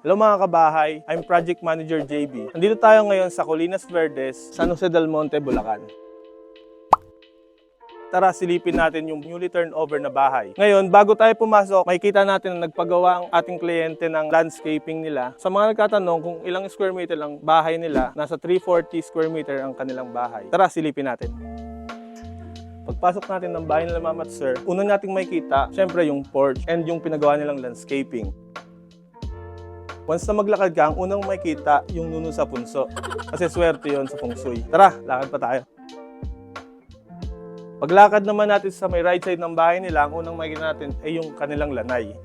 Hello mga kabahay, I'm Project Manager JB. Nandito tayo ngayon sa Colinas Verdes, San Jose del Monte, Bulacan. Tara, silipin natin yung newly turnover na bahay. Ngayon, bago tayo pumasok, makikita natin na nagpagawa ang ating kliyente ng landscaping nila. Sa mga nagtatanong kung ilang square meter lang bahay nila, nasa 340 square meter ang kanilang bahay. Tara, silipin natin. Pagpasok natin ng bahay nila ma'am at sir, una nating makikita, syempre yung porch and yung pinagawa nilang landscaping. Once na maglakad ka, ang unang makikita yung nuno sa punso. Kasi swerte yon sa feng shui. Tara, lakad pa tayo. Paglakad naman natin sa may right side ng bahay nila, ang unang makikita natin ay yung kanilang lanay.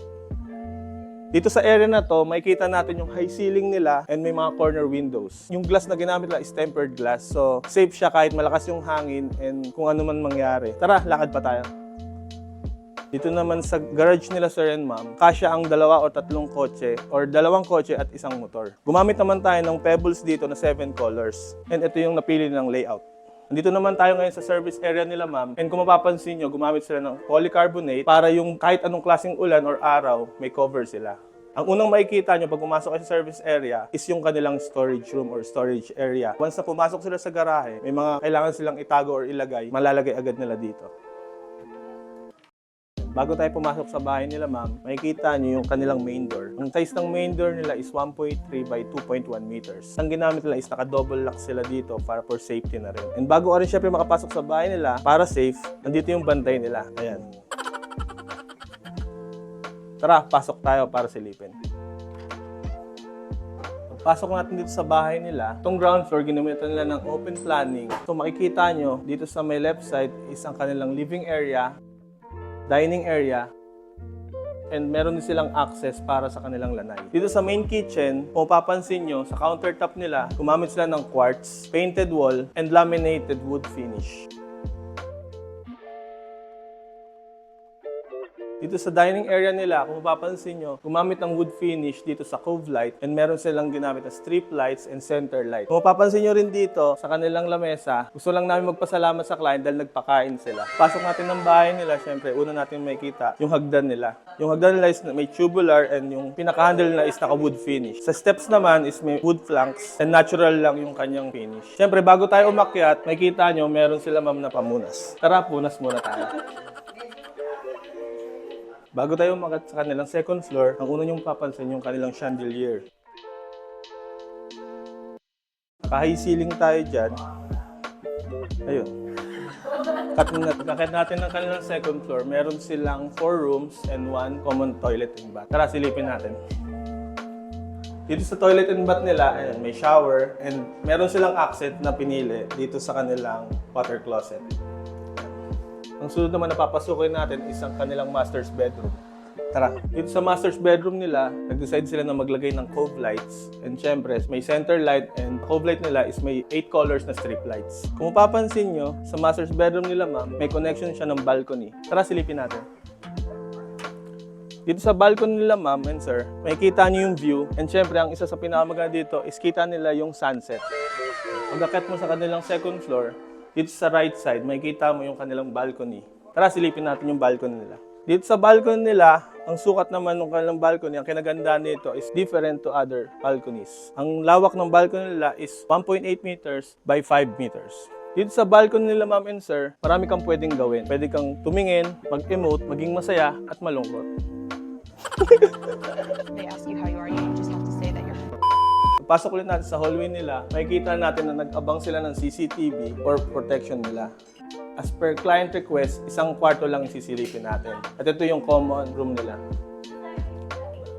Dito sa area na to, makikita natin yung high ceiling nila and may mga corner windows. Yung glass na ginamit nila is tempered glass, so safe siya kahit malakas yung hangin and kung ano man mangyari. Tara, lakad pa tayo. Dito naman sa garage nila sir and ma'am, kasya ang 2 o 3 kotse or 2 kotse at 1 motor. Gumamit naman tayo ng pebbles dito na 7 colors and ito yung napili ng layout. Nandito naman tayo ngayon sa service area nila ma'am and kung mapapansin nyo, gumamit sila ng polycarbonate para yung kahit anong klaseng ulan or araw, may cover sila. Ang unang makikita nyo pag pumasok kayo sa service area is yung kanilang storage room or storage area. Once na pumasok sila sa garahe, may mga kailangan silang itago or ilagay, malalagay agad nila dito. Bago tayo pumasok sa bahay nila ma'am, makikita nyo yung kanilang main door. Ang size ng main door nila is 1.3 by 2.1 meters. Ang ginamit nila is naka-double lock sila dito para for safety na rin. And bago ka rin syempre makapasok sa bahay nila, para safe, nandito yung bantay nila. Ayan. Tara, pasok tayo para silipin. Pasok natin dito sa bahay nila. Itong ground floor, ginamitan nila ng open planning. So makikita nyo, dito sa may left side is ang kanilang living area, dining area, and meron din silang access para sa kanilang lanay. Dito sa main kitchen, kung mapapansin nyo, sa countertop nila, gumamit sila ng quartz, painted wall, and laminated wood finish. Dito sa dining area nila, kung mapapansin nyo, gumamit ng wood finish dito sa cove light and meron silang ginamit na strip lights and center light. Kung mapapansin nyo rin dito, sa kanilang lamesa, gusto lang namin magpasalamat sa client dahil nagpakain sila. Pasok natin ng bahay nila, syempre, una natin makikita yung hagdan nila. Yung hagdan nila is may tubular and yung pinaka-handle nila is naka-wood finish. Sa steps naman is may wood planks and natural lang yung kanyang finish. Syempre, bago tayo umakyat, makikita nyo, meron sila ma'am na pamunas. Tara, punas muna tayo. Bago tayo umakyat sa kanilang second floor, ang una nyong papansin yung kanilang chandelier. Naka-high ceiling tayo dyan. Ayun. Kakit natin ng kanilang second floor, meron silang 4 rooms and 1 common toilet and bath. Tara, silipin natin. Dito sa toilet and bath nila, ayan, may shower and meron silang accent na pinili dito sa kanilang water closet. Ang sunod naman na papasukin natin is ang kanilang master's bedroom. Tara, dito sa master's bedroom nila, nag-decide sila na maglagay ng cove lights. And syempre, may center light and cove light nila is may 8 colors na strip lights. Kung mapapansin nyo, sa master's bedroom nila ma'am, may connection siya ng balcony. Tara, silipin natin. Dito sa balcony nila ma'am and sir, makikita nyo yung view. And syempre, ang isa sa pinakamaganda dito is kita nila yung sunset. Pag-akit mo sa kanilang second floor, dito sa right side, makikita mo yung kanilang balcony. Tara, silipin natin yung balcony nila. Dito sa balcony nila, ang sukat naman ng kanilang balcony, ang kinagandaan nito is different to other balconies. Ang lawak ng balcony nila is 1.8 meters by 5 meters. Dito sa balcony nila ma'am and sir, marami kang pwedeng gawin. Pwede kang tumingin, mag-emote, maging masaya, at malungkot. They ask you how you are, you just have to say that you're... Pasok ulit natin sa hallway nila, makikita natin na nag-abang sila ng CCTV or protection nila. As per client request, 1 kwarto lang sisilipin natin. At ito yung common room nila.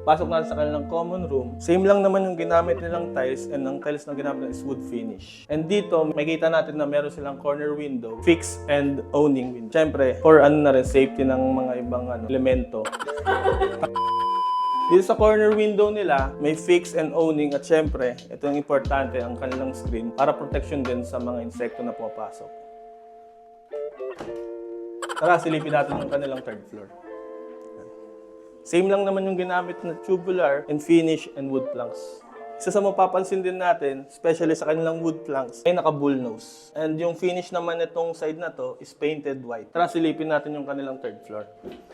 Pasok natin sa kanilang common room. Same lang naman yung ginamit nilang tiles and ang tiles na ginamit nila is wood finish. And dito, makikita natin na meron silang corner window, fixed and owning window. Siyempre, for na rin, safety ng mga ibang elemento. Dito sa corner window nila, may fixed and owning at syempre, ito yung importante, ang kanilang screen para protection din sa mga insekto na pumapasok. Tara, silipin natin yung kanilang third floor. Same lang naman yung ginamit na tubular and finish and wood planks. Isa sa mapapansin din natin, especially sa kanilang wood planks, ay naka-bull nose. And yung finish naman itong side na to is painted white. Tara, silipin natin yung kanilang third floor.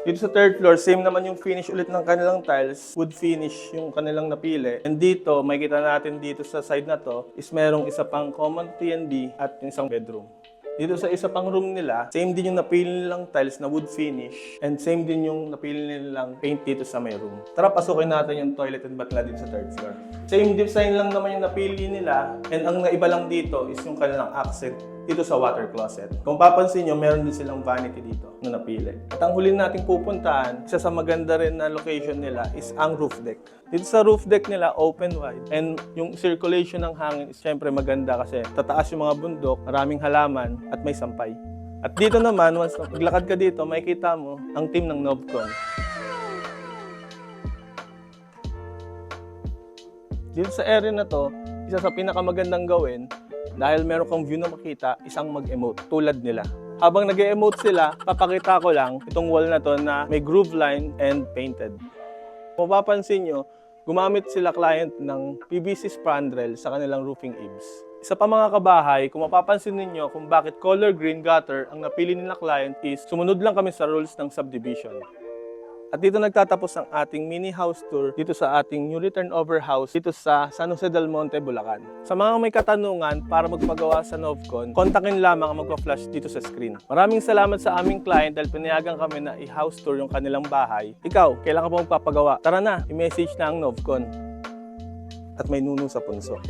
Dito sa third floor, same naman yung finish ulit ng kanilang tiles. Wood finish yung kanilang napili. And dito, makikita natin dito sa side na to, is merong isa pang common T&D at isang bedroom. Dito sa isa pang room nila, same din yung napili nilang tiles na wood finish and same din yung napili nilang paint dito sa may room. Tara, pasukin natin yung toilet and bath nila dito sa third floor. Same design lang naman yung napili nila and ang naiba lang dito is yung kanilang accent dito sa water closet. Kung papansin nyo, meron din silang vanity dito na napili. At ang huli nating pupuntahan, isa sa maganda rin na location nila is ang roof deck. Dito sa roof deck nila, open wide. And yung circulation ng hangin is syempre maganda kasi tataas yung mga bundok, maraming halaman, at may sampay. At dito naman, once maglakad ka dito, makikita mo ang team ng Novcon. Dito sa area na to, isa sa pinakamagandang gawin, dahil meron kang view na makita, isang mag-emote, tulad nila. Habang nag-emote sila, papakita ko lang itong wall na to na may groove line and painted. Kung mapapansin nyo, gumamit sila client ng PVC spandrel sa kanilang roofing eaves. Isa pa mga kabahay, kung mapapansin ninyo kung bakit color green gutter ang napili nila client is sumunod lang kami sa rules ng subdivision. At dito nagtatapos ang ating mini house tour dito sa ating new return over house dito sa San Jose del Monte, Bulacan. Sa mga may katanungan para magpagawa sa Novcon, kontakin lamang ang magpa-flash dito sa screen. Maraming salamat sa aming client dahil pinayagan kami na i-house tour yung kanilang bahay. Ikaw, kailan ka pa magpapagawa? Tara na, i-message na ang Novcon. At may nuno sa punso.